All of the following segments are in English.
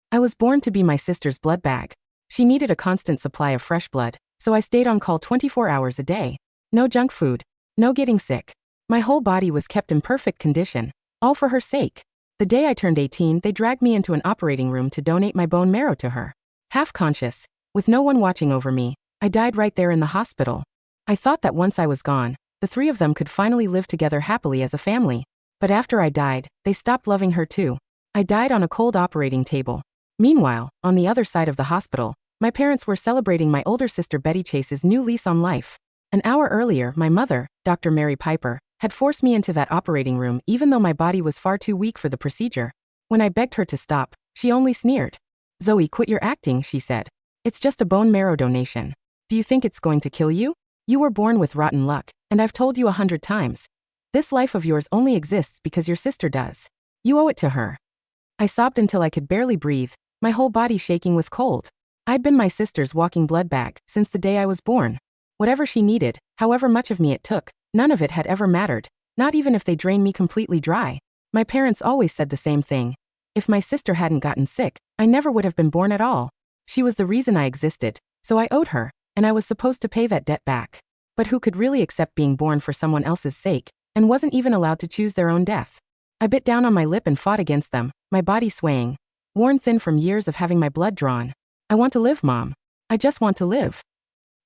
I was born to be my sister's blood bag. She needed a constant supply of fresh blood, so I stayed on call 24 hours a day. No junk food. No getting sick. My whole body was kept in perfect condition, all for her sake. The day I turned 18, they dragged me into an operating room to donate my bone marrow to her. Half-conscious, with no one watching over me, I died right there in the hospital. I thought that once I was gone, the three of them could finally live together happily as a family. But after I died, they stopped loving her too. I died on a cold operating table. Meanwhile, on the other side of the hospital, my parents were celebrating my older sister Betty Chase's new lease on life. An hour earlier, my mother, Dr. Mary Piper, had forced me into that operating room even though my body was far too weak for the procedure. When I begged her to stop, she only sneered. "Zoe, quit your acting," she said. "It's just a bone marrow donation. Do you think it's going to kill you? You were born with rotten luck, and I've told you 100 times. This life of yours only exists because your sister does. You owe it to her." I sobbed until I could barely breathe, my whole body shaking with cold. I'd been my sister's walking blood bag since the day I was born. Whatever she needed, however much of me it took, none of it had ever mattered, not even if they drained me completely dry. My parents always said the same thing. If my sister hadn't gotten sick, I never would have been born at all. She was the reason I existed, so I owed her, and I was supposed to pay that debt back. But who could really accept being born for someone else's sake, and wasn't even allowed to choose their own death? I bit down on my lip and fought against them, my body swaying. Worn thin from years of having my blood drawn. "I want to live, Mom. I just want to live."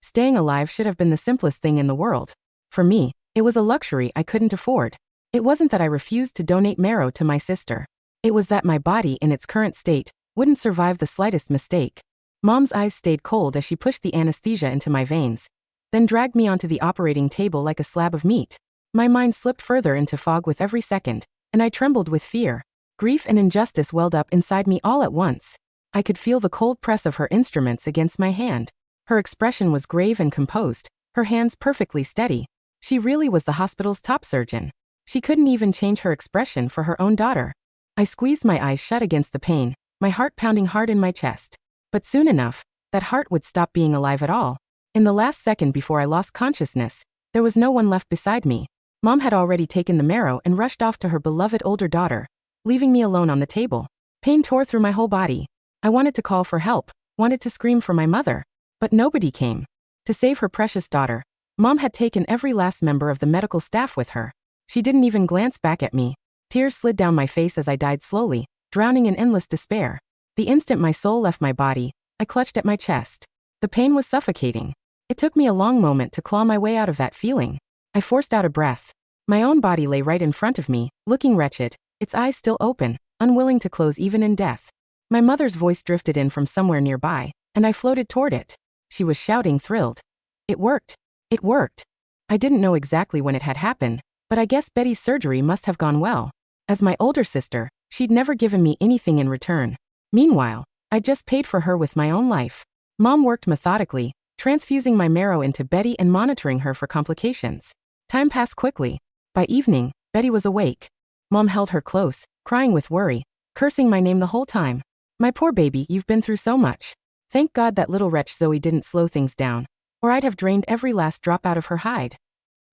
Staying alive should have been the simplest thing in the world. For me, it was a luxury I couldn't afford. It wasn't that I refused to donate marrow to my sister. It was that my body in its current state wouldn't survive the slightest mistake. Mom's eyes stayed cold as she pushed the anesthesia into my veins, then dragged me onto the operating table like a slab of meat. My mind slipped further into fog with every second, and I trembled with fear. Grief and injustice welled up inside me all at once. I could feel the cold press of her instruments against my hand. Her expression was grave and composed, her hands perfectly steady. She really was the hospital's top surgeon. She couldn't even change her expression for her own daughter. I squeezed my eyes shut against the pain, my heart pounding hard in my chest. But soon enough, that heart would stop being alive at all. In the last second before I lost consciousness, there was no one left beside me. Mom had already taken the marrow and rushed off to her beloved older daughter, leaving me alone on the table. Pain tore through my whole body. I wanted to call for help, wanted to scream for my mother. But nobody came. To save her precious daughter, Mom had taken every last member of the medical staff with her. She didn't even glance back at me. Tears slid down my face as I died slowly, drowning in endless despair. The instant my soul left my body, I clutched at my chest. The pain was suffocating. It took me a long moment to claw my way out of that feeling. I forced out a breath. My own body lay right in front of me, looking wretched, its eyes still open, unwilling to close even in death. My mother's voice drifted in from somewhere nearby, and I floated toward it. She was shouting, thrilled. "It worked. It worked." I didn't know exactly when it had happened, but I guess Betty's surgery must have gone well. As my older sister, she'd never given me anything in return. Meanwhile, I just paid for her with my own life. Mom worked methodically, transfusing my marrow into Betty and monitoring her for complications. Time passed quickly. By evening, Betty was awake. Mom held her close, crying with worry, cursing my name the whole time. "My poor baby, you've been through so much. Thank God that little wretch Zoe didn't slow things down, or I'd have drained every last drop out of her hide."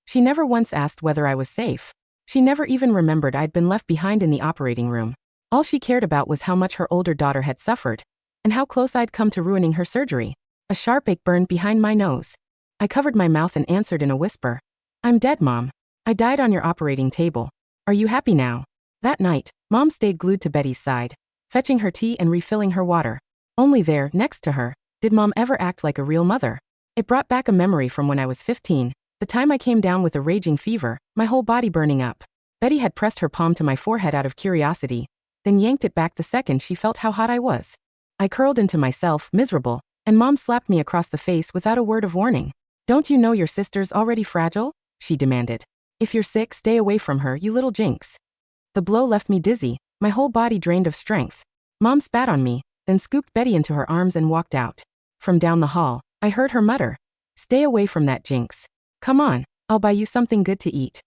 She never once asked whether I was safe. She never even remembered I'd been left behind in the operating room. All she cared about was how much her older daughter had suffered, and how close I'd come to ruining her surgery. A sharp ache burned behind my nose. I covered my mouth and answered in a whisper. "I'm dead, Mom. I died on your operating table. Are you happy now?" That night, Mom stayed glued to Betty's side, fetching her tea and refilling her water. Only there, next to her, did Mom ever act like a real mother. It brought back a memory from when I was 15, the time I came down with a raging fever, my whole body burning up. Betty had pressed her palm to my forehead out of curiosity, then yanked it back the second she felt how hot I was. I curled into myself, miserable, and Mom slapped me across the face without a word of warning. "Don't you know your sister's already fragile?" she demanded. "If you're sick, stay away from her, you little jinx." The blow left me dizzy, my whole body drained of strength. Mom spat on me, then scooped Betty into her arms and walked out. From down the hall, I heard her mutter, "Stay away from that jinx. Come on, I'll buy you something good to eat."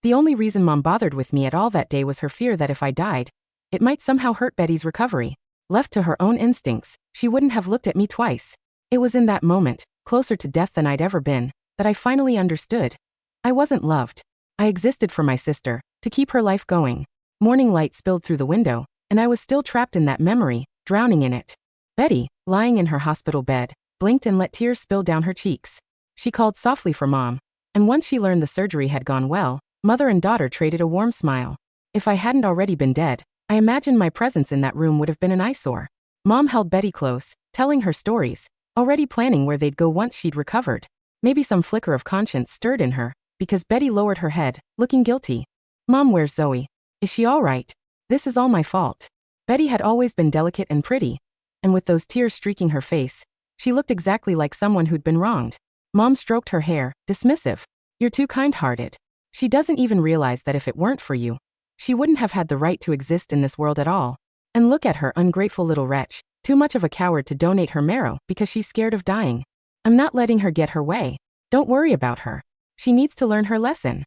The only reason Mom bothered with me at all that day was her fear that if I died, it might somehow hurt Betty's recovery. Left to her own instincts, she wouldn't have looked at me twice. It was in that moment, closer to death than I'd ever been, that I finally understood. I wasn't loved. I existed for my sister, to keep her life going. Morning light spilled through the window, and I was still trapped in that memory, drowning in it. Betty, lying in her hospital bed, blinked and let tears spill down her cheeks. She called softly for Mom, and once she learned the surgery had gone well, mother and daughter traded a warm smile. If I hadn't already been dead, I imagined my presence in that room would have been an eyesore. Mom held Betty close, telling her stories, already planning where they'd go once she'd recovered. Maybe some flicker of conscience stirred in her, because Betty lowered her head, looking guilty. Mom, where's Zoe? Is she all right? This is all my fault. Betty had always been delicate and pretty, and with those tears streaking her face, she looked exactly like someone who'd been wronged. Mom stroked her hair, dismissive. You're too kind-hearted. She doesn't even realize that if it weren't for you, she wouldn't have had the right to exist in this world at all. And look at her, ungrateful little wretch, too much of a coward to donate her marrow because she's scared of dying. I'm not letting her get her way. Don't worry about her. She needs to learn her lesson.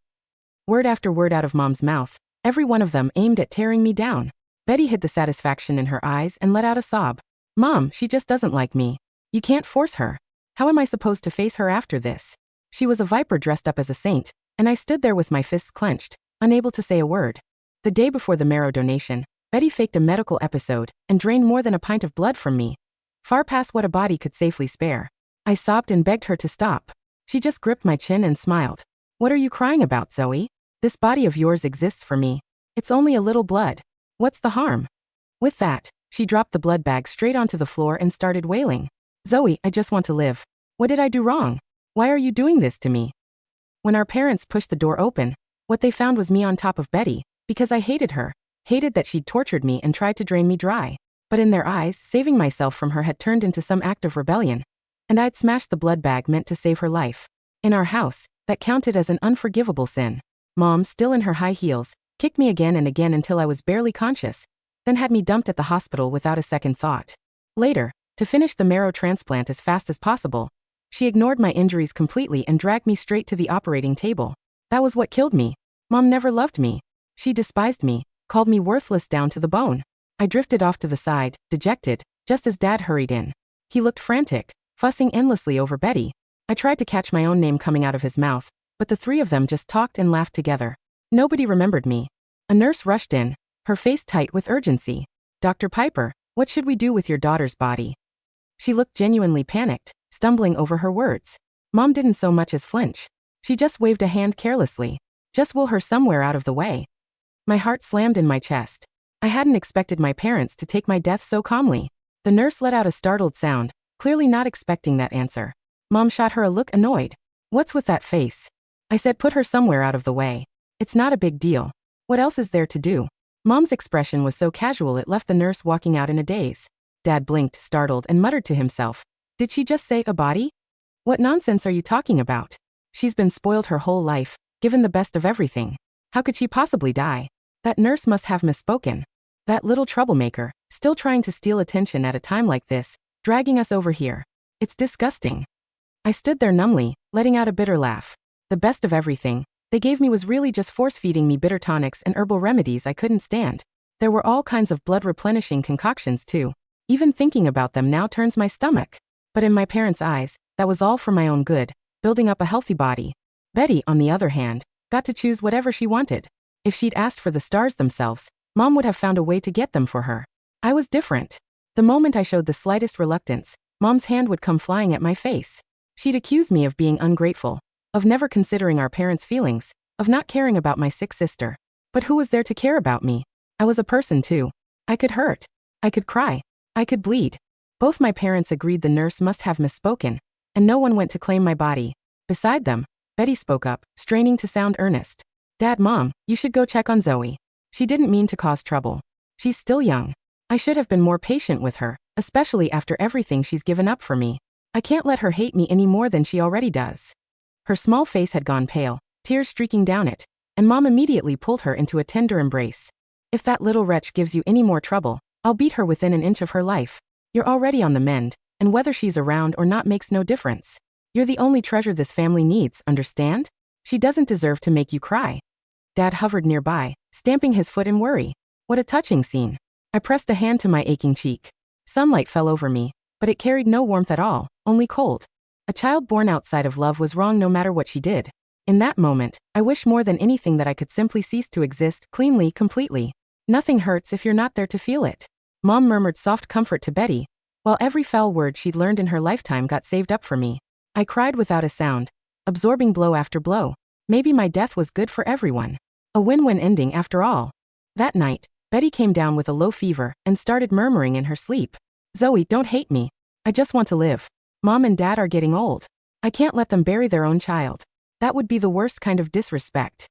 Word after word out of Mom's mouth, every one of them aimed at tearing me down. Betty hid the satisfaction in her eyes and let out a sob. Mom, she just doesn't like me. You can't force her. How am I supposed to face her after this? She was a viper dressed up as a saint, and I stood there with my fists clenched, unable to say a word. The day before the marrow donation, Betty faked a medical episode and drained more than a pint of blood from me, far past what a body could safely spare. I sobbed and begged her to stop. She just gripped my chin and smiled. What are you crying about, Zoe? This body of yours exists for me. It's only a little blood. What's the harm? With that, she dropped the blood bag straight onto the floor and started wailing. Zoe, I just want to live. What did I do wrong? Why are you doing this to me? When our parents pushed the door open, what they found was me on top of Betty, because I hated her, hated that she'd tortured me and tried to drain me dry. But in their eyes, saving myself from her had turned into some act of rebellion, and I'd smashed the blood bag meant to save her life. In our house, that counted as an unforgivable sin. Mom, still in her high heels, kicked me again and again until I was barely conscious, then had me dumped at the hospital without a second thought. Later, to finish the marrow transplant as fast as possible, she ignored my injuries completely and dragged me straight to the operating table. That was what killed me. Mom never loved me. She despised me, called me worthless down to the bone. I drifted off to the side, dejected, just as Dad hurried in. He looked frantic, fussing endlessly over Betty. I tried to catch my own name coming out of his mouth, but the three of them just talked and laughed together. Nobody remembered me. A nurse rushed in, her face tight with urgency. Dr. Piper, what should we do with your daughter's body? She looked genuinely panicked, stumbling over her words. Mom didn't so much as flinch. She just waved a hand carelessly. Just wheel her somewhere out of the way. My heart slammed in my chest. I hadn't expected my parents to take my death so calmly. The nurse let out a startled sound, clearly not expecting that answer. Mom shot her a look annoyed. What's with that face? I said put her somewhere out of the way. It's not a big deal. What else is there to do? Mom's expression was so casual it left the nurse walking out in a daze. Dad blinked, startled, and muttered to himself. Did she just say a body? What nonsense are you talking about? She's been spoiled her whole life, given the best of everything. How could she possibly die? That nurse must have misspoken. That little troublemaker, still trying to steal attention at a time like this, dragging us over here. It's disgusting. I stood there numbly, letting out a bitter laugh. The best of everything they gave me was really just force-feeding me bitter tonics and herbal remedies I couldn't stand. There were all kinds of blood-replenishing concoctions too. Even thinking about them now turns my stomach. But in my parents' eyes, that was all for my own good, building up a healthy body. Betty, on the other hand, got to choose whatever she wanted. If she'd asked for the stars themselves, Mom would have found a way to get them for her. I was different. The moment I showed the slightest reluctance, Mom's hand would come flying at my face. She'd accuse me of being ungrateful, of never considering our parents' feelings, of not caring about my sick sister. But who was there to care about me? I was a person too. I could hurt. I could cry. I could bleed. Both my parents agreed the nurse must have misspoken, and no one went to claim my body. Beside them, Betty spoke up, straining to sound earnest. Dad, Mom, you should go check on Zoe. She didn't mean to cause trouble. She's still young. I should have been more patient with her, especially after everything she's given up for me. I can't let her hate me any more than she already does. Her small face had gone pale, tears streaking down it, and Mom immediately pulled her into a tender embrace. If that little wretch gives you any more trouble, I'll beat her within an inch of her life. You're already on the mend, and whether she's around or not makes no difference. You're the only treasure this family needs, understand? She doesn't deserve to make you cry. Dad hovered nearby, stamping his foot in worry. What a touching scene. I pressed a hand to my aching cheek. Sunlight fell over me, but it carried no warmth at all, only cold. A child born outside of love was wrong no matter what she did. In that moment, I wished more than anything that I could simply cease to exist, cleanly, completely. Nothing hurts if you're not there to feel it. Mom murmured soft comfort to Betty, while every foul word she'd learned in her lifetime got saved up for me. I cried without a sound, absorbing blow after blow. Maybe my death was good for everyone. A win-win ending after all. That night, Betty came down with a low fever and started murmuring in her sleep. Zoe, don't hate me. I just want to live. Mom and Dad are getting old. I can't let them bury their own child. That would be the worst kind of disrespect.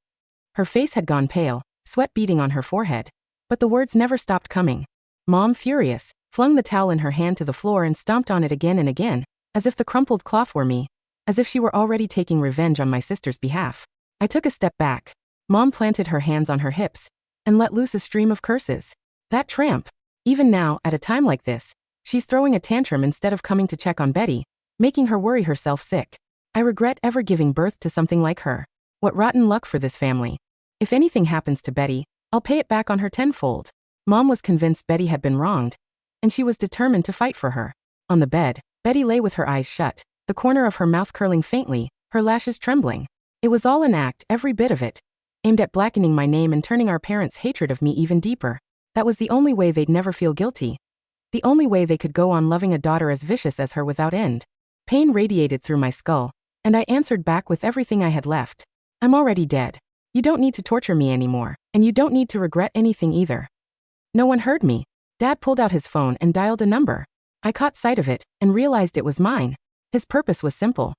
Her face had gone pale, sweat beading on her forehead. But the words never stopped coming. Mom, furious, flung the towel in her hand to the floor and stomped on it again and again, as if the crumpled cloth were me, as if she were already taking revenge on my sister's behalf. I took a step back. Mom planted her hands on her hips and let loose a stream of curses. That tramp. Even now, at a time like this, she's throwing a tantrum instead of coming to check on Betty, making her worry herself sick. I regret ever giving birth to something like her. What rotten luck for this family. If anything happens to Betty, I'll pay it back on her tenfold. Mom was convinced Betty had been wronged, and she was determined to fight for her. On the bed, Betty lay with her eyes shut, the corner of her mouth curling faintly, her lashes trembling. It was all an act, every bit of it, aimed at blackening my name and turning our parents' hatred of me even deeper. That was the only way they'd never feel guilty. The only way they could go on loving a daughter as vicious as her without end. Pain radiated through my skull, and I answered back with everything I had left. I'm already dead. You don't need to torture me anymore, and you don't need to regret anything either. No one heard me. Dad pulled out his phone and dialed a number. I caught sight of it and realized it was mine. His purpose was simple.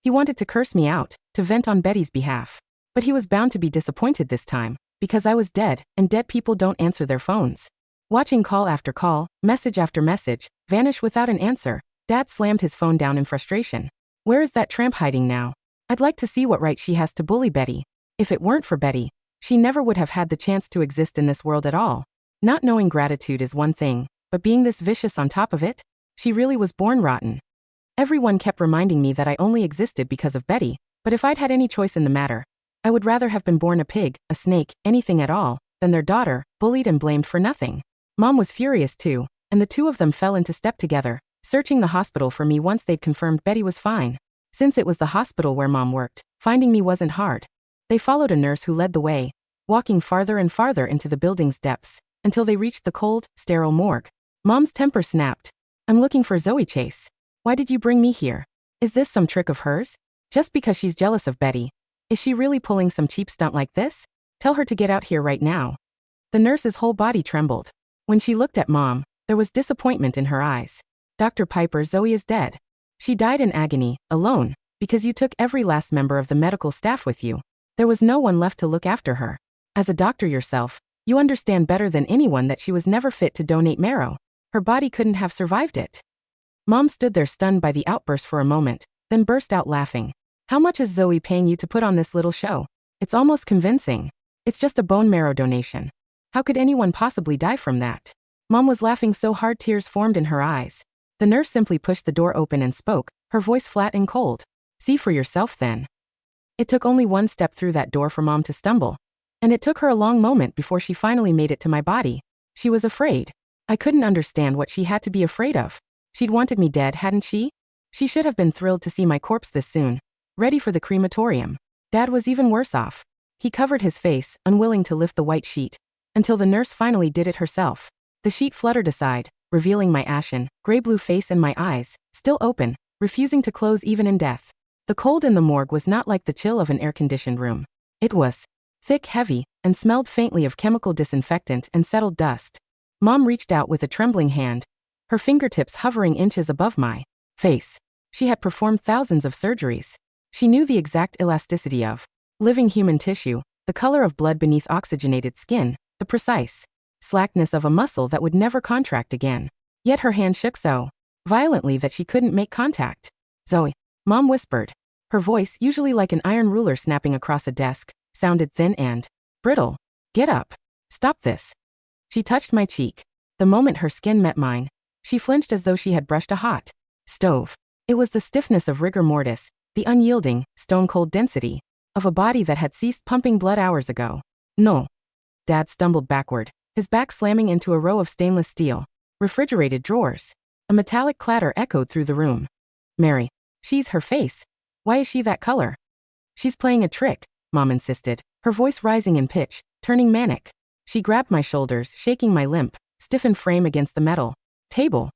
He wanted to curse me out, to vent on Betty's behalf. But he was bound to be disappointed this time, because I was dead, and dead people don't answer their phones. Watching call after call, message after message, vanish without an answer, Dad slammed his phone down in frustration. Where is that tramp hiding now? I'd like to see what right she has to bully Betty. If it weren't for Betty, she never would have had the chance to exist in this world at all. Not knowing gratitude is one thing, but being this vicious on top of it? She really was born rotten. Everyone kept reminding me that I only existed because of Betty, but if I'd had any choice in the matter, I would rather have been born a pig, a snake, anything at all, than their daughter, bullied and blamed for nothing. Mom was furious too, and the two of them fell into step together, searching the hospital for me once they'd confirmed Betty was fine. Since it was the hospital where Mom worked, finding me wasn't hard. They followed a nurse who led the way, walking farther and farther into the building's depths, until they reached the cold, sterile morgue. Mom's temper snapped. I'm looking for Zoe Chase. Why did you bring me here? Is this some trick of hers? Just because she's jealous of Betty. Is she really pulling some cheap stunt like this? Tell her to get out here right now. The nurse's whole body trembled. When she looked at Mom, there was disappointment in her eyes. Dr. Piper, Zoe is dead. She died in agony, alone, because you took every last member of the medical staff with you. There was no one left to look after her. As a doctor yourself, you understand better than anyone that she was never fit to donate marrow. Her body couldn't have survived it. Mom stood there stunned by the outburst for a moment, then burst out laughing. How much is Zoe paying you to put on this little show? It's almost convincing. It's just a bone marrow donation. How could anyone possibly die from that? Mom was laughing so hard tears formed in her eyes. The nurse simply pushed the door open and spoke, her voice flat and cold. See for yourself then. It took only one step through that door for Mom to stumble. And it took her a long moment before she finally made it to my body. She was afraid. I couldn't understand what she had to be afraid of. She'd wanted me dead, hadn't she? She should have been thrilled to see my corpse this soon, ready for the crematorium. Dad was even worse off. He covered his face, unwilling to lift the white sheet, until the nurse finally did it herself. The sheet fluttered aside, revealing my ashen, gray-blue face and my eyes, still open, refusing to close even in death. The cold in the morgue was not like the chill of an air-conditioned room. It was thick, heavy, and smelled faintly of chemical disinfectant and settled dust. Mom reached out with a trembling hand, her fingertips hovering inches above my face. She had performed thousands of surgeries. She knew the exact elasticity of living human tissue, the color of blood beneath oxygenated skin, the precise slackness of a muscle that would never contract again. Yet her hand shook so violently that she couldn't make contact. Zoe, Mom whispered. Her voice, usually like an iron ruler snapping across a desk, sounded thin and brittle. Get up. Stop this. She touched my cheek. The moment her skin met mine, she flinched as though she had brushed a hot stove. It was the stiffness of rigor mortis, the unyielding, stone-cold density of a body that had ceased pumping blood hours ago. No. Dad stumbled backward, his back slamming into a row of stainless steel, refrigerated drawers. A metallic clatter echoed through the room. Mary. She's her face. Why is she that color? She's playing a trick, Mom insisted, her voice rising in pitch, turning manic. She grabbed my shoulders, shaking my limp, stiffened frame against the metal table.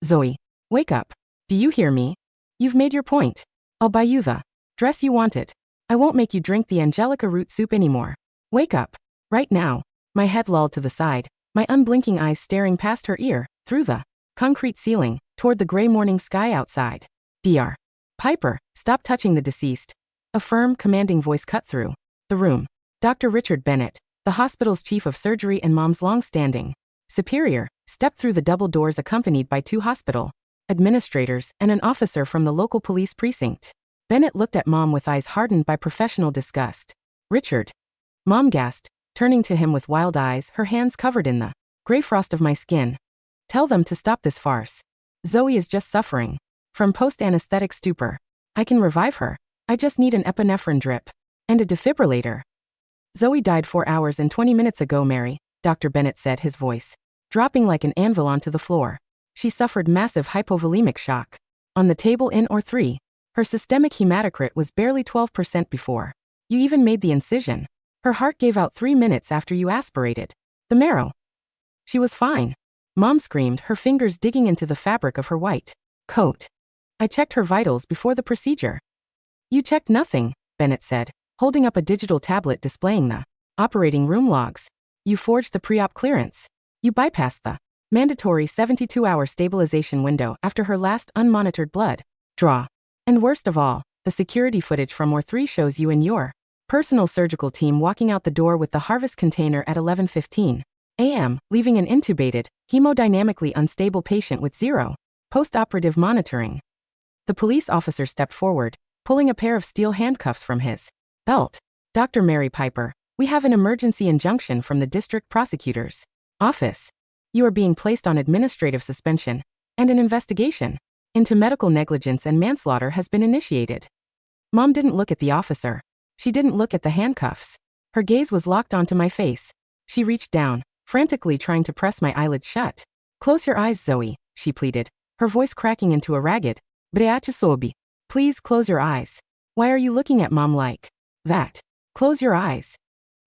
Zoe, wake up. Do you hear me? You've made your point. I'll buy you the dress you wanted. I won't make you drink the Angelica root soup anymore. Wake up. Right now. My head lolled to the side, my unblinking eyes staring past her ear, through the concrete ceiling, toward the gray morning sky outside. Dr. Piper, stop touching the deceased. A firm, commanding voice cut through the room. Dr. Richard Bennett, the hospital's chief of surgery and Mom's long-standing superior, stepped through the double doors accompanied by 2 hospital administrators and an officer from the local police precinct. Bennett looked at Mom with eyes hardened by professional disgust. Richard. Mom gasped, turning to him with wild eyes, her hands covered in the gray frost of my skin. Tell them to stop this farce. Zoe is just suffering from post-anesthetic stupor. I can revive her. I just need an epinephrine drip. And a defibrillator. Zoe died 4 hours and 20 minutes ago, Mary, Dr. Bennett said, his voice dropping like an anvil onto the floor. She suffered massive hypovolemic shock. On the table in or 3. Her systemic hematocrit was barely 12% before you even made the incision. Her heart gave out 3 minutes after you aspirated the marrow. She was fine. Mom screamed, her fingers digging into the fabric of her white coat. I checked her vitals before the procedure. You checked nothing, Bennett said, holding up a digital tablet displaying the operating room logs. You forged the pre-op clearance. You bypassed the mandatory 72-hour stabilization window after her last unmonitored blood draw. And worst of all, the security footage from OR3 shows you and your personal surgical team walking out the door with the harvest container at 11:15 a.m., leaving an intubated, hemodynamically unstable patient with 0 post-operative monitoring. The police officer stepped forward, pulling a pair of steel handcuffs from his belt. Dr. Mary Piper, we have an emergency injunction from the district prosecutor's office. You are being placed on administrative suspension, and an investigation into medical negligence and manslaughter has been initiated. Mom didn't look at the officer. She didn't look at the handcuffs. Her gaze was locked onto my face. She reached down, frantically trying to press my eyelids shut. Close your eyes, Zoe, she pleaded, her voice cracking into a ragged bag.She. Please close your eyes. Why are you looking at Mom like that? Close your eyes.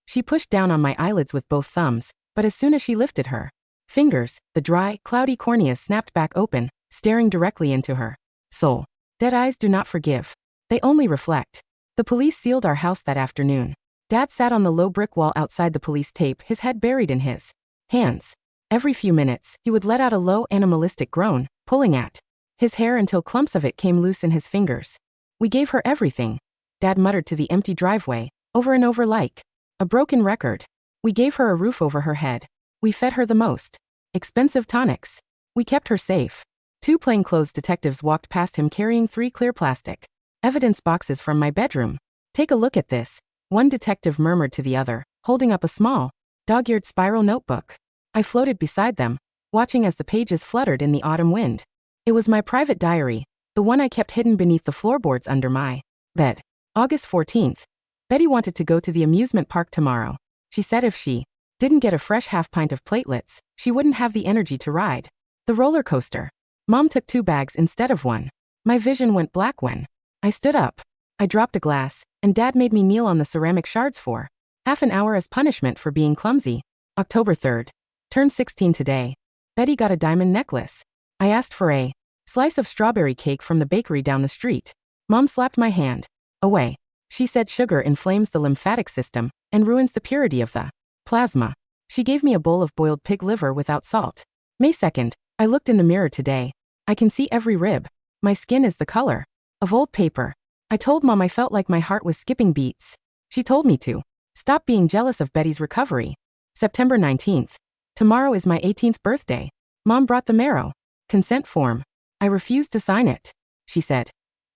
She pushed down on my eyelids with both thumbs, but as soon as she lifted her fingers, the dry, cloudy corneas snapped back open, staring directly into her soul. Dead eyes do not forgive. They only reflect. The police sealed our house that afternoon. Dad sat on the low brick wall outside the police tape, his head buried in his hands. Every few minutes, he would let out a low, animalistic groan, pulling at his hair until clumps of it came loose in his fingers. We gave her everything, Dad muttered to the empty driveway, over and over like a broken record. We gave her a roof over her head. We fed her the most expensive tonics. We kept her safe. 2 plainclothes detectives walked past him carrying 3 clear plastic evidence boxes from my bedroom. Take a look at this, one detective murmured to the other, holding up a small, dog-eared spiral notebook. I floated beside them, watching as the pages fluttered in the autumn wind. It was my private diary, the one I kept hidden beneath the floorboards under my bed. August 14th. Betty wanted to go to the amusement park tomorrow. She said if she didn't get a fresh half-pint of platelets, she wouldn't have the energy to ride the roller coaster. Mom took 2 bags instead of 1. My vision went black when I stood up. I dropped a glass, and Dad made me kneel on the ceramic shards for half an hour as punishment for being clumsy. October 3rd. Turned 16 today. Betty got a diamond necklace. I asked for a slice of strawberry cake from the bakery down the street. Mom slapped my hand away. She said sugar inflames the lymphatic system and ruins the purity of the plasma. She gave me a bowl of boiled pig liver without salt. May 2nd. I looked in the mirror today. I can see every rib. My skin is the color of old paper. I told Mom I felt like my heart was skipping beats. She told me to stop being jealous of Betty's recovery. September 19th. Tomorrow is my 18th birthday. Mom brought the marrow consent form. I refused to sign it. She said,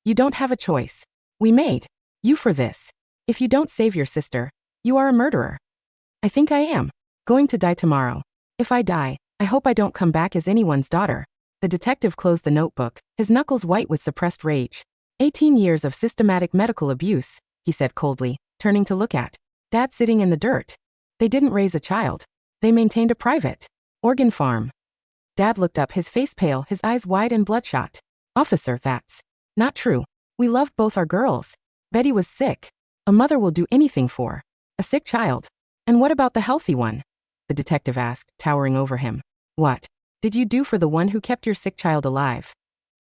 "You don't have a choice. We made you for this. If you don't save your sister, you are a murderer." I think I am going to die tomorrow. If I die, I hope I don't come back as anyone's daughter. The detective closed the notebook, his knuckles white with suppressed rage. 18 years of systematic medical abuse, he said coldly, turning to look at Dad sitting in the dirt. They didn't raise a child. They maintained a private organ farm. Dad looked up, his face pale, his eyes wide and bloodshot. "Officer, that's not true. We loved both our girls. Betty was sick. A mother will do anything for a sick child. And what about the healthy one?" the detective asked, towering over him. What did you do for the one who kept your sick child alive?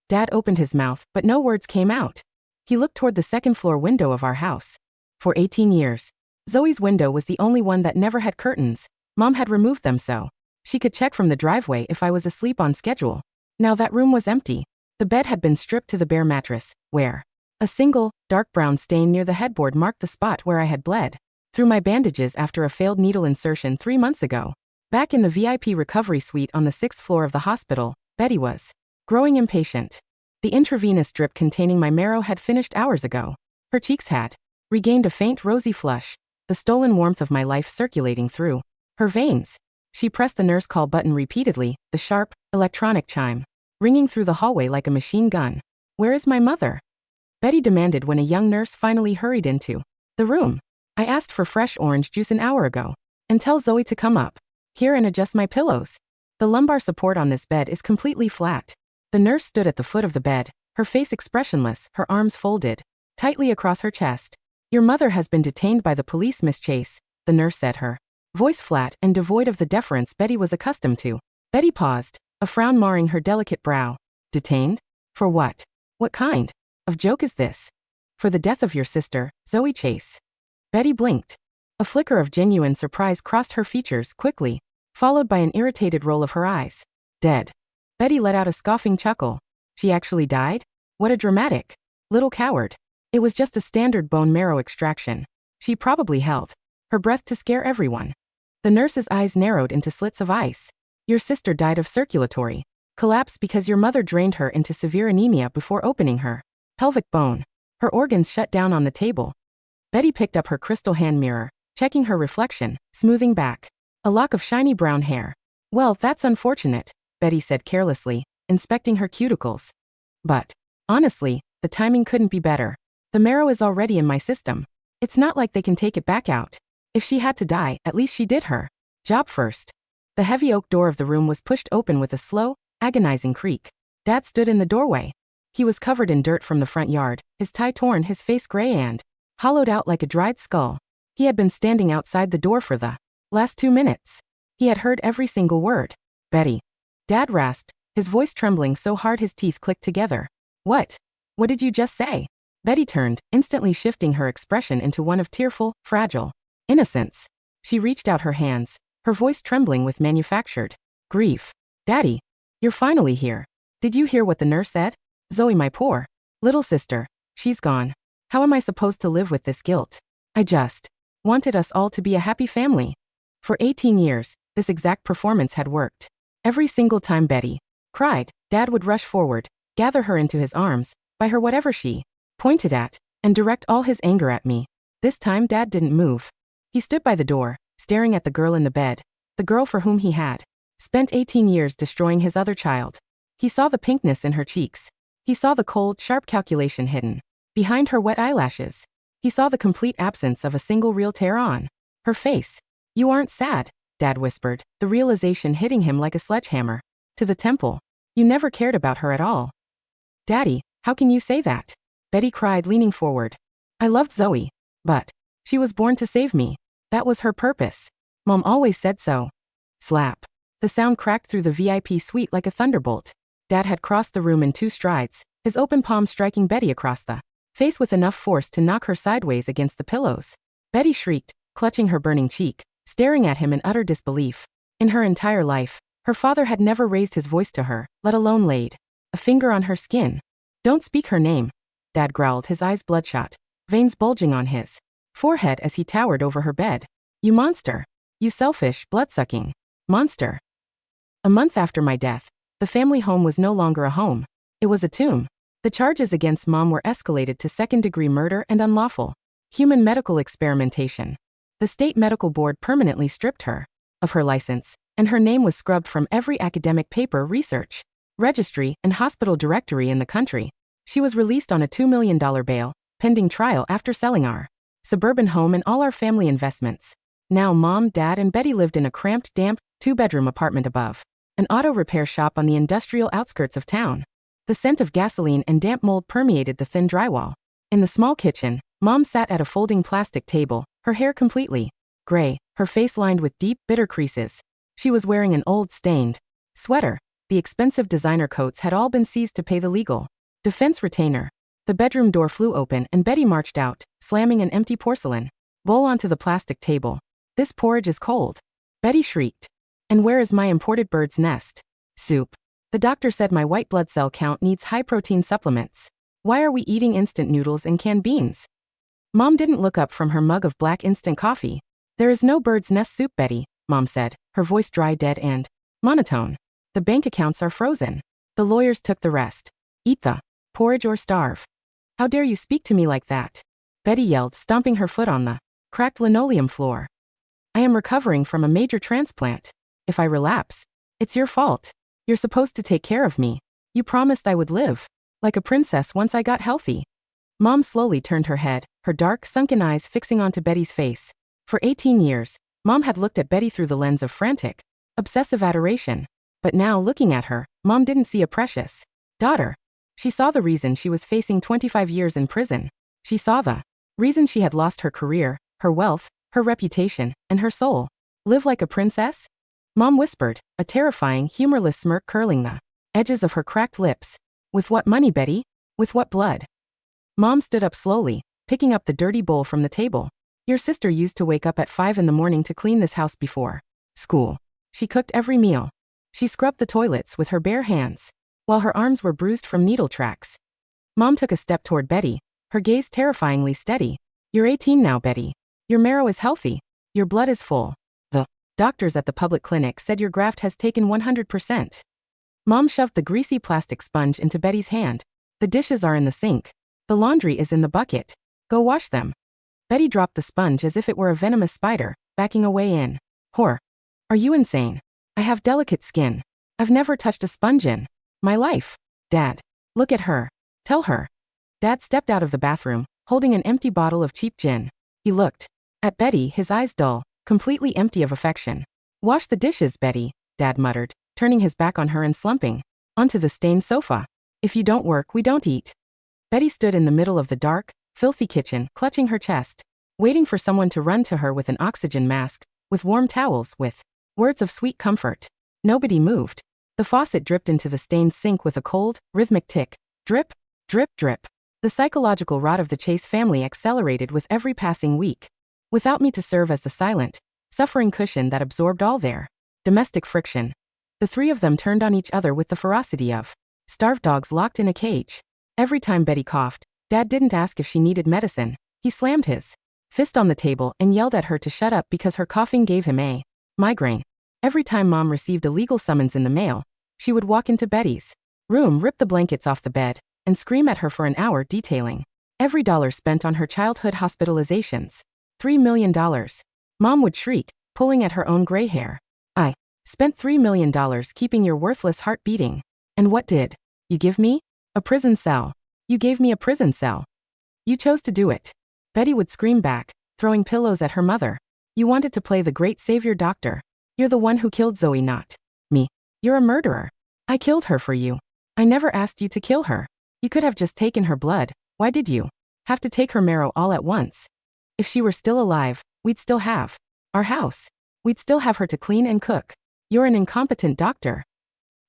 Dad opened his mouth, but no words came out. He looked toward the second-floor window of our house. For 18 years, Zoe's window was the only one that never had curtains. Mom had removed them so she could check from the driveway if I was asleep on schedule. Now that room was empty. The bed had been stripped to the bare mattress, where a single, dark brown stain near the headboard marked the spot where I had bled through my bandages after a failed needle insertion 3 months ago. Back in the VIP recovery suite on the 6th floor of the hospital, Betty was growing impatient. The intravenous drip containing my marrow had finished hours ago. Her cheeks had regained a faint rosy flush, the stolen warmth of my life circulating through her veins. She pressed the nurse call button repeatedly, the sharp, electronic chime ringing through the hallway like a machine gun. "Where is my mother?" Betty demanded when a young nurse finally hurried into the room. "I asked for fresh orange juice an hour ago. And tell Zoe to come up here and adjust my pillows. The lumbar support on this bed is completely flat." The nurse stood at the foot of the bed, her face expressionless, her arms folded tightly across her chest. "Your mother has been detained by the police, Miss Chase," the nurse said, her voice flat and devoid of the deference Betty was accustomed to. Betty paused, a frown marring her delicate brow. "Detained? For what? What kind of joke is this?" "For the death of your sister, Zoe Chase." Betty blinked. A flicker of genuine surprise crossed her features quickly, followed by an irritated roll of her eyes. "Dead?" Betty let out a scoffing chuckle. "She actually died? What a dramatic little coward. It was just a standard bone marrow extraction. She probably held her breath to scare everyone." The nurse's eyes narrowed into slits of ice. "Your sister died of circulatory collapse because your mother drained her into severe anemia before opening her pelvic bone. Her organs shut down on the table." Betty picked up her crystal hand mirror, checking her reflection, smoothing back a lock of shiny brown hair. "Well, that's unfortunate," Betty said carelessly, inspecting her cuticles. "But honestly, the timing couldn't be better. The marrow is already in my system. It's not like they can take it back out. If she had to die, at least she did her job first." The heavy oak door of the room was pushed open with a slow, agonizing creak. Dad stood in the doorway. He was covered in dirt from the front yard, his tie torn, his face gray and hollowed out like a dried skull. He had been standing outside the door for the last 2 minutes. He had heard every single word. "Betty." Dad rasped, his voice trembling so hard his teeth clicked together. "What? What did you just say?" Betty turned, instantly shifting her expression into one of tearful, fragile innocence. She reached out her hands, her voice trembling with manufactured grief. "Daddy, you're finally here. Did you hear what the nurse said? Zoe, my poor little sister, she's gone. How am I supposed to live with this guilt? I just wanted us all to be a happy family." For 18 years, this exact performance had worked. Every single time Betty cried, Dad would rush forward, gather her into his arms, buy her whatever she pointed at, and direct all his anger at me. This time Dad didn't move. He stood by the door, staring at the girl in the bed, the girl for whom he had spent 18 years destroying his other child. He saw the pinkness in her cheeks. He saw the cold, sharp calculation hidden behind her wet eyelashes. He saw the complete absence of a single real tear on her face. "You aren't sad," Dad whispered, the realization hitting him like a sledgehammer to the temple. "You never cared about her at all." "Daddy, how can you say that?" Betty cried, leaning forward. "I loved Zoe. But she was born to save me. That was her purpose. Mom always said so." Slap. The sound cracked through the VIP suite like a thunderbolt. Dad had crossed the room in 2 strides, his open palm striking Betty across the face with enough force to knock her sideways against the pillows. Betty shrieked, clutching her burning cheek, staring at him in utter disbelief. In her entire life, her father had never raised his voice to her, let alone laid a finger on her skin. "Don't speak her name," Dad growled, his eyes bloodshot, veins bulging on his forehead as he towered over her bed. "You monster. You selfish, blood-sucking monster." A month after my death, the family home was no longer a home. It was a tomb. The charges against Mom were escalated to second-degree murder and unlawful human medical experimentation. The state medical board permanently stripped her of her license, and her name was scrubbed from every academic paper, research registry, and hospital directory in the country. She was released on a $2 million bail, pending trial after selling our suburban home and all our family investments. Now Mom, Dad, and Betty lived in a cramped, damp, 2-bedroom apartment above an auto repair shop on the industrial outskirts of town. The scent of gasoline and damp mold permeated the thin drywall. In the small kitchen, Mom sat at a folding plastic table, her hair completely gray, her face lined with deep, bitter creases. She was wearing an old, stained sweater. The expensive designer coats had all been seized to pay the legal defense retainer. The bedroom door flew open and Betty marched out, slamming an empty porcelain bowl onto the plastic table. This porridge is cold. Betty shrieked. And where is my imported bird's nest soup? The doctor said my white blood cell count needs high-protein supplements. Why are we eating instant noodles and canned beans? Mom didn't look up from her mug of black instant coffee. There is no bird's nest soup, Betty, Mom said, her voice dry, dead, and monotone. The bank accounts are frozen. The lawyers took the rest. Eat the porridge or starve. How dare you speak to me like that? Betty yelled, stomping her foot on the cracked linoleum floor. I am recovering from a major transplant. If I relapse, it's your fault. You're supposed to take care of me. You promised I would live like a princess once I got healthy. Mom slowly turned her head, her dark, sunken eyes fixing onto Betty's face. For 18 years, Mom had looked at Betty through the lens of frantic, obsessive adoration. But now, looking at her, Mom didn't see a precious daughter. She saw the reason she was facing 25 years in prison. She saw the reason she had lost her career, her wealth, her reputation, and her soul. Live like a princess? Mom whispered, a terrifying, humorless smirk curling the edges of her cracked lips. With what money, Betty? With what blood? Mom stood up slowly, picking up the dirty bowl from the table. Your sister used to wake up at 5 in the morning to clean this house before school. She cooked every meal. She scrubbed the toilets with her bare hands, while her arms were bruised from needle tracks. Mom took a step toward Betty, her gaze terrifyingly steady. You're 18 now, Betty. Your marrow is healthy. Your blood is full. The doctors at the public clinic said your graft has taken 100%. Mom shoved the greasy plastic sponge into Betty's hand. The dishes are in the sink. The laundry is in the bucket. Go wash them. Betty dropped the sponge as if it were a venomous spider, backing away in horror. Are you insane? I have delicate skin. I've never touched a sponge in my life. Dad, look at her. Tell her. Dad stepped out of the bathroom, holding an empty bottle of cheap gin. He looked at Betty, his eyes dull, completely empty of affection. Wash the dishes, Betty, Dad muttered, turning his back on her and slumping onto the stained sofa. If you don't work, we don't eat. Betty stood in the middle of the dark, filthy kitchen, clutching her chest, waiting for someone to run to her with an oxygen mask, with warm towels, with words of sweet comfort. Nobody moved. The faucet dripped into the stained sink with a cold, rhythmic tick. Drip, drip, drip. The psychological rot of the Chase family accelerated with every passing week. Without me to serve as the silent, suffering cushion that absorbed all their domestic friction, the three of them turned on each other with the ferocity of starved dogs locked in a cage. Every time Betty coughed, Dad didn't ask if she needed medicine. He slammed his fist on the table and yelled at her to shut up because her coughing gave him a migraine. Every time Mom received a legal summons in the mail, she would walk into Betty's room, rip the blankets off the bed, and scream at her for an hour, detailing every dollar spent on her childhood hospitalizations. $3 million. Mom would shriek, pulling at her own gray hair. I spent $3 million keeping your worthless heart beating. And what did you give me? A prison cell. You gave me a prison cell. You chose to do it. Betty would scream back, throwing pillows at her mother. You wanted to play the great savior doctor. You're the one who killed Zoe, not me. You're a murderer. I killed her for you. I never asked you to kill her. You could have just taken her blood. Why did you have to take her marrow all at once? If she were still alive, we'd still have our house. We'd still have her to clean and cook. You're an incompetent doctor.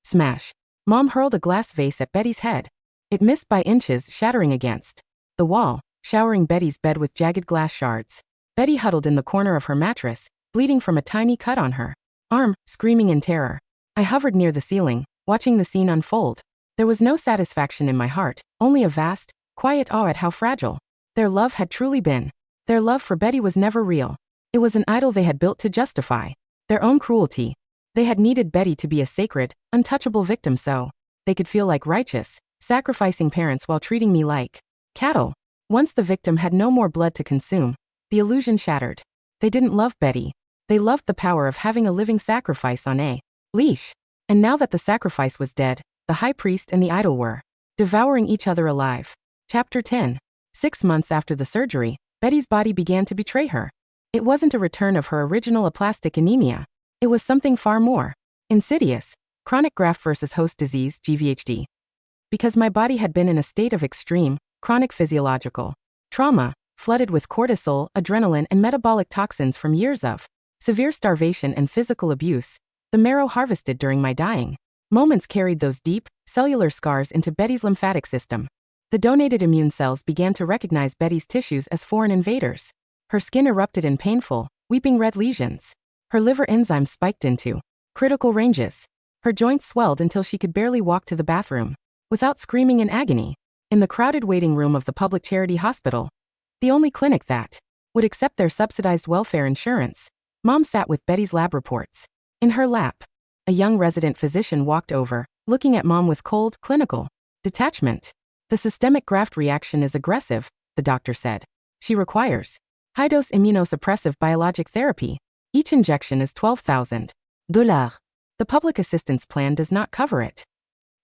Smash. Mom hurled a glass vase at Betty's head. It missed by inches, shattering against the wall, showering Betty's bed with jagged glass shards. Betty huddled in the corner of her mattress, bleeding from a tiny cut on her arm, screaming in terror. I hovered near the ceiling, watching the scene unfold. There was no satisfaction in my heart, only a vast, quiet awe at how fragile their love had truly been. Their love for Betty was never real. It was an idol they had built to justify their own cruelty. They had needed Betty to be a sacred, untouchable victim so they could feel like righteous, sacrificing parents while treating me like cattle. Once the victim had no more blood to consume, the illusion shattered. They didn't love Betty. They loved the power of having a living sacrifice on a leash. And now that the sacrifice was dead, the high priest and the idol were devouring each other alive. Chapter 10. 6 months after the surgery, Betty's body began to betray her. It wasn't a return of her original aplastic anemia. It was something far more insidious. Chronic graft-versus-host disease, GVHD. Because my body had been in a state of extreme, chronic physiological trauma, flooded with cortisol, adrenaline, and metabolic toxins from years of severe starvation and physical abuse, The marrow harvested during my dying moments carried those deep, cellular scars into Betty's lymphatic system. The donated immune cells began to recognize Betty's tissues as foreign invaders. Her skin erupted in painful, weeping red lesions. Her liver enzymes spiked into critical ranges. Her joints swelled until she could barely walk to the bathroom without screaming in agony. In the crowded waiting room of the public charity hospital, the only clinic that would accept their subsidized welfare insurance, Mom sat with Betty's lab reports in her lap. A young resident physician walked over, looking at Mom with cold, clinical detachment. The systemic graft reaction is aggressive, the doctor said. She requires high-dose immunosuppressive biologic therapy. Each injection is $12,000. The public assistance plan does not cover it.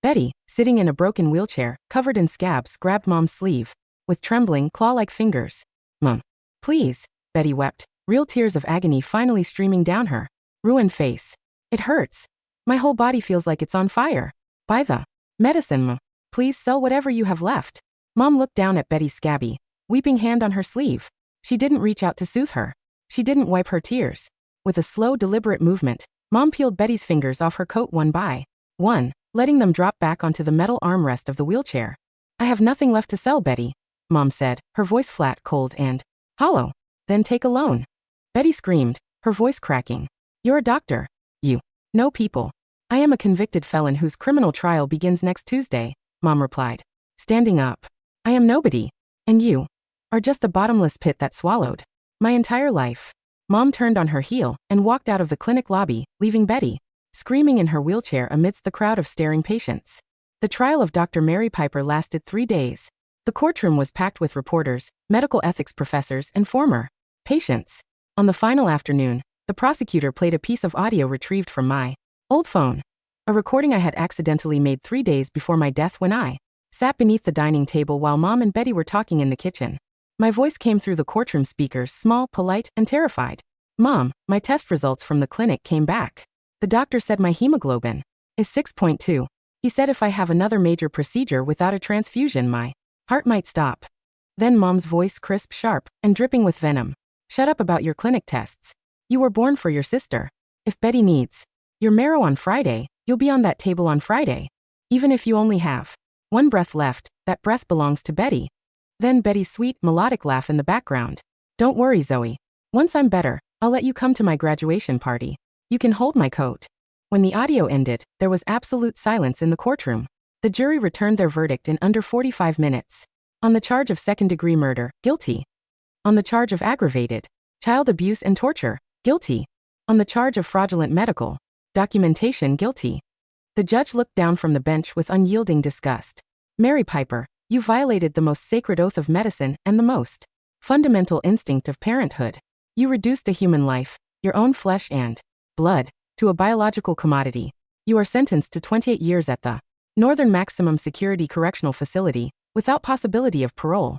Betty, sitting in a broken wheelchair, covered in scabs, grabbed Mom's sleeve with trembling, claw-like fingers. "Mom, please," Betty wept, real tears of agony finally streaming down her ruined face. "It hurts. My whole body feels like it's on fire. Buy the medicine, Mom. Please sell whatever you have left." Mom looked down at Betty's scabby, weeping hand on her sleeve. She didn't reach out to soothe her. She didn't wipe her tears. With a slow, deliberate movement, Mom peeled Betty's fingers off her coat one by one, letting them drop back onto the metal armrest of the wheelchair. "I have nothing left to sell, Betty," Mom said, her voice flat, cold, and hollow. "Then take a loan." Betty screamed, her voice cracking. "You're a doctor. You know people." "I am a convicted felon whose criminal trial begins next Tuesday," Mom replied, standing up. "I am nobody. And you are just a bottomless pit that swallowed my entire life." Mom turned on her heel and walked out of the clinic lobby, leaving Betty screaming in her wheelchair amidst the crowd of staring patients. The trial of Dr. Mary Piper lasted 3 days. The courtroom was packed with reporters, medical ethics professors, and former patients. On the final afternoon, the prosecutor played a piece of audio retrieved from my old phone, a recording I had accidentally made 3 days before my death when I sat beneath the dining table while Mom and Betty were talking in the kitchen. My voice came through the courtroom speakers, small, polite, and terrified. "Mom, my test results from the clinic came back. The doctor said my hemoglobin is 6.2. He said if I have another major procedure without a transfusion, my heart might stop." Then Mom's voice, crisp, sharp, and dripping with venom. "Shut up about your clinic tests. You were born for your sister. If Betty needs your marrow on Friday, you'll be on that table on Friday. Even if you only have one breath left, that breath belongs to Betty." Then Betty's sweet, melodic laugh in the background. "Don't worry, Zoe. Once I'm better, I'll let you come to my graduation party. You can hold my coat." When the audio ended, there was absolute silence in the courtroom. The jury returned their verdict in under 45 minutes. On the charge of second-degree murder, guilty. On the charge of aggravated child abuse and torture, guilty. On the charge of fraudulent medical documentation, guilty. The judge looked down from the bench with unyielding disgust. "Mary Piper, you violated the most sacred oath of medicine and the most fundamental instinct of parenthood. You reduced a human life, your own flesh and blood, to a biological commodity. You are sentenced to 28 years at the Northern Maximum Security Correctional Facility, without possibility of parole."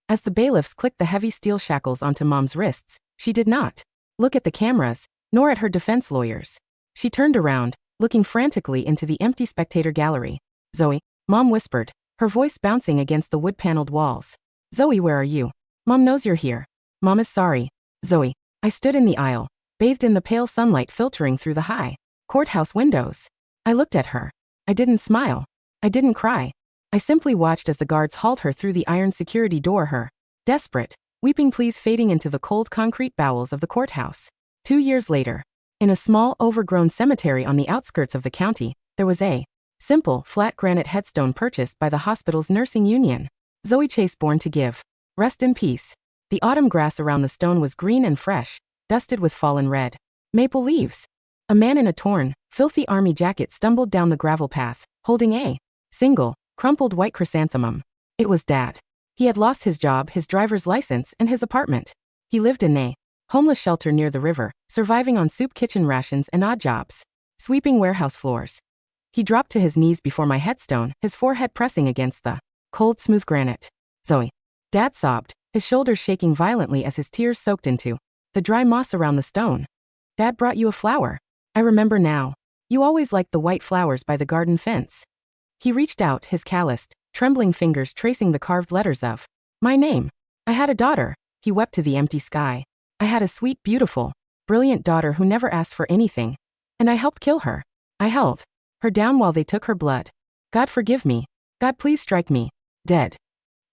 As the bailiffs clicked the heavy steel shackles onto Mom's wrists, she did not look at the cameras, nor at her defense lawyers. She turned around, looking frantically into the empty spectator gallery. "Zoe," Mom whispered, her voice bouncing against the wood-paneled walls. "Zoe, where are you? Mom knows you're here. Mom is sorry." "Zoe." I stood in the aisle, bathed in the pale sunlight filtering through the high courthouse windows. I looked at her. I didn't smile. I didn't cry. I simply watched as the guards hauled her through the iron security door, her desperate, weeping pleas fading into the cold concrete bowels of the courthouse. 2 years later, in a small, overgrown cemetery on the outskirts of the county, there was a simple, flat granite headstone purchased by the hospital's nursing union. "Zoe Chase, born to give. Rest in peace." The autumn grass around the stone was green and fresh, dusted with fallen red maple leaves. A man in a torn, filthy army jacket stumbled down the gravel path, holding a single, crumpled white chrysanthemum. It was Dad. He had lost his job, his driver's license, and his apartment. He lived in a homeless shelter near the river, surviving on soup kitchen rations and odd jobs, sweeping warehouse floors. He dropped to his knees before my headstone, his forehead pressing against the cold, smooth granite. "Zoe." Dad sobbed, his shoulders shaking violently as his tears soaked into the dry moss around the stone. "Dad brought you a flower. I remember now. You always liked the white flowers by the garden fence." He reached out, his calloused, trembling fingers tracing the carved letters of my name. "I had a daughter." He wept to the empty sky. "I had a sweet, beautiful, brilliant daughter who never asked for anything. And I helped kill her. I held her down while they took her blood. God forgive me. God please strike me dead.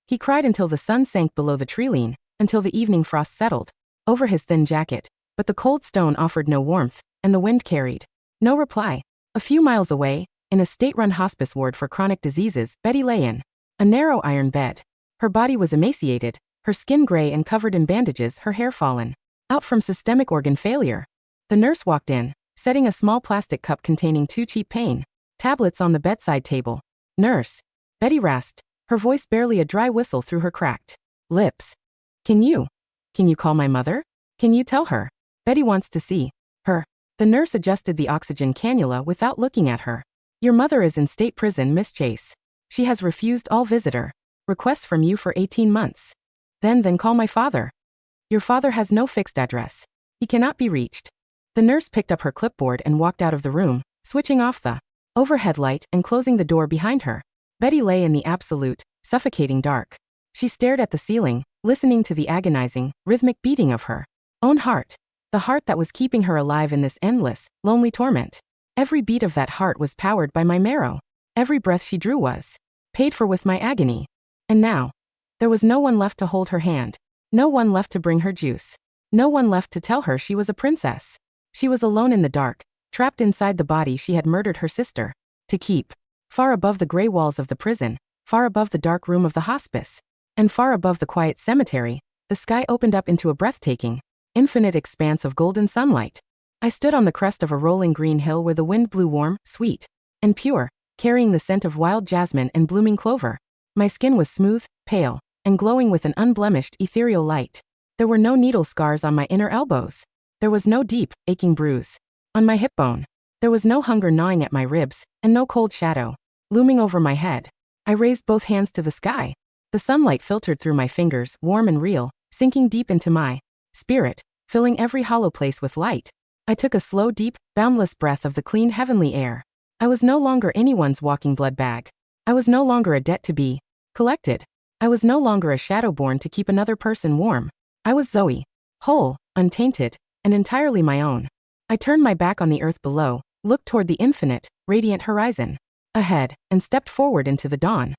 He cried until the sun sank below the treeline, until the evening frost settled over his thin jacket, but the cold stone offered no warmth, and the wind carried no reply. A few miles away, in a state-run hospice ward for chronic diseases, Betty lay in a narrow iron bed. Her body was emaciated, her skin gray and covered in bandages, her hair fallen out from systemic organ failure. The nurse walked in, setting a small plastic cup containing 2 cheap pain tablets on the bedside table. "Nurse," Betty rasped, her voice barely a dry whistle through her cracked lips. Can you call my mother? Can you tell her? Betty wants to see her." The nurse adjusted the oxygen cannula without looking at her. "Your mother is in state prison, Miss Chase. She has refused all visitor requests from you for 18 months. Then call my father. Your father has no fixed address. He cannot be reached." The nurse picked up her clipboard and walked out of the room, switching off the overhead light and closing the door behind her. Betty lay in the absolute, suffocating dark. She stared at the ceiling, listening to the agonizing, rhythmic beating of her own heart. The heart that was keeping her alive in this endless, lonely torment. Every beat of that heart was powered by my marrow. Every breath she drew was paid for with my agony. And now, there was no one left to hold her hand. No one left to bring her juice. No one left to tell her she was a princess. She was alone in the dark, trapped inside the body she had murdered her sister to keep. Far above the gray walls of the prison, far above the dark room of the hospice, and far above the quiet cemetery, the sky opened up into a breathtaking, infinite expanse of golden sunlight. I stood on the crest of a rolling green hill where the wind blew warm, sweet, and pure, carrying the scent of wild jasmine and blooming clover. My skin was smooth, pale, and glowing with an unblemished, ethereal light. There were no needle scars on my inner elbows. There was no deep, aching bruise on my hip bone. There was no hunger gnawing at my ribs, and no cold shadow looming over my head. I raised both hands to the sky. The sunlight filtered through my fingers, warm and real, sinking deep into my spirit, filling every hollow place with light. I took a slow, deep, boundless breath of the clean heavenly air. I was no longer anyone's walking blood bag. I was no longer a debt to be collected. I was no longer a shadow born to keep another person warm. I was Zoe, whole, untainted, and entirely my own. I turned my back on the earth below, looked toward the infinite, radiant horizon ahead, and stepped forward into the dawn.